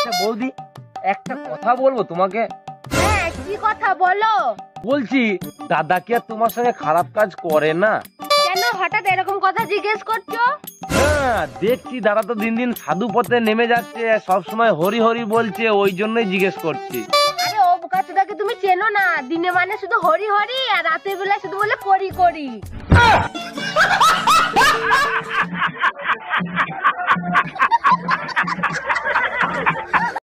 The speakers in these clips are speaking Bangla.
আচ্ছা বৌদি, একটা কথা বলবো তোমাকে। হ্যাঁ, কি কথা বলো? বলছি, দাদা কি আর তোমার সঙ্গে খারাপ কাজ করে না? কেন হঠাৎ এরকম কথা জিজ্ঞেস করছো? হ্যাঁ, দেখছি দাদা তো দিন দিন সাধু পথে নেমে যাচ্ছে, সব সময় হরি হরি বলছে, ওই জন্যই জিজ্ঞেস করছি। আরে ও বোকাচোদাকে তুমি চেনো না? দিনে মানে শুধু হরি হরি, আর রাতের বেলা শুধু বলে করি করি।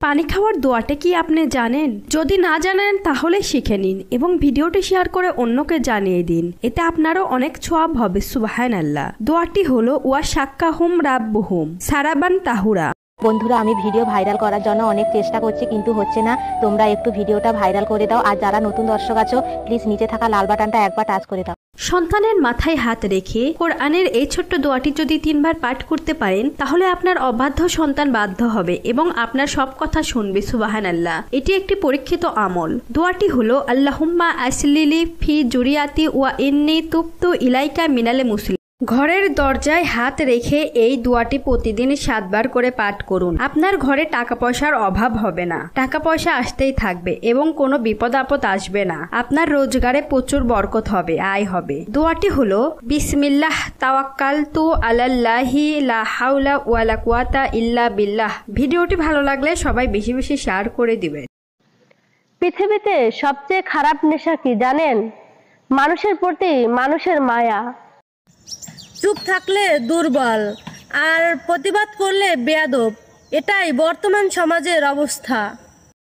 পানি খাওয়ার দোয়াটা কি আপনি জানেন? যদি না জানেন তাহলে শিখে নিন এবং ভিডিওটি শেয়ার করে অন্যকে জানিয়ে দিন, এতে আপনারও অনেক ছোয়াব হবে। সুবহানাল্লাহ। দোয়াটি হলো ওয়া শাক্কাহুম রাব্বুহুম সারাবান তাহুরা। বন্ধুরা, আমি ভিডিও ভাইরাল করার জন্য অনেক চেষ্টা করছি, কিন্তু হচ্ছে না। তোমরা একটু ভিডিওটা ভাইরাল করে দাও, আর যারা নতুন দর্শক আছো প্লিজ নিচে থাকা লাল বাটনটা একবার টাচ করে দাও। সন্তানের মাথায় হাত রেখে কোরআনের এই ছোট্ট দোয়াটি যদি 3 বার পাঠ করতে পারেন তাহলে আপনার অবাধ্য সন্তান বাধ্য হবে এবং আপনার সব কথা শুনবে। সুবহানাল্লাহ। এটি একটি পরীক্ষিত আমল। দোয়াটি হলো আল্লাহুম্মা আসলিলি ফি জুরিয়াতি ওয়া ইন্নী তুবতু ইলাইকা মিনালে মুসলিম। ঘরের দরজায় হাত রেখে এই দোয়াটি প্রতিদিন 7 বার করে পাঠ করুন। আপনার ঘরে টাকা পয়সার অভাব হবে না, টাকা পয়সা আসতেই থাকবে এবং কোনো বিপদ আপদ আসবে না। আপনার রোজগারে প্রচুর বরকত হবে, আয় হবে। দোয়াটি হলো বিসমিল্লাহ তাওয়াক্কালতু আলাল্লাহি লা হাওলা ওয়ালা কুওয়াতা ইল্লা বিল্লাহ। ভিডিওটি ভালো লাগলে সবাই বেশি বেশি শেয়ার করে দিবেন। পৃথিবীতে সবচেয়ে খারাপ নেশা কি জানেন? মানুষের প্রতি মানুষের মায়া। চুপ থাকলে দুর্বল, আর প্রতিবাদ করলে বেয়াদব। এটাই বর্তমান সমাজের অবস্থা।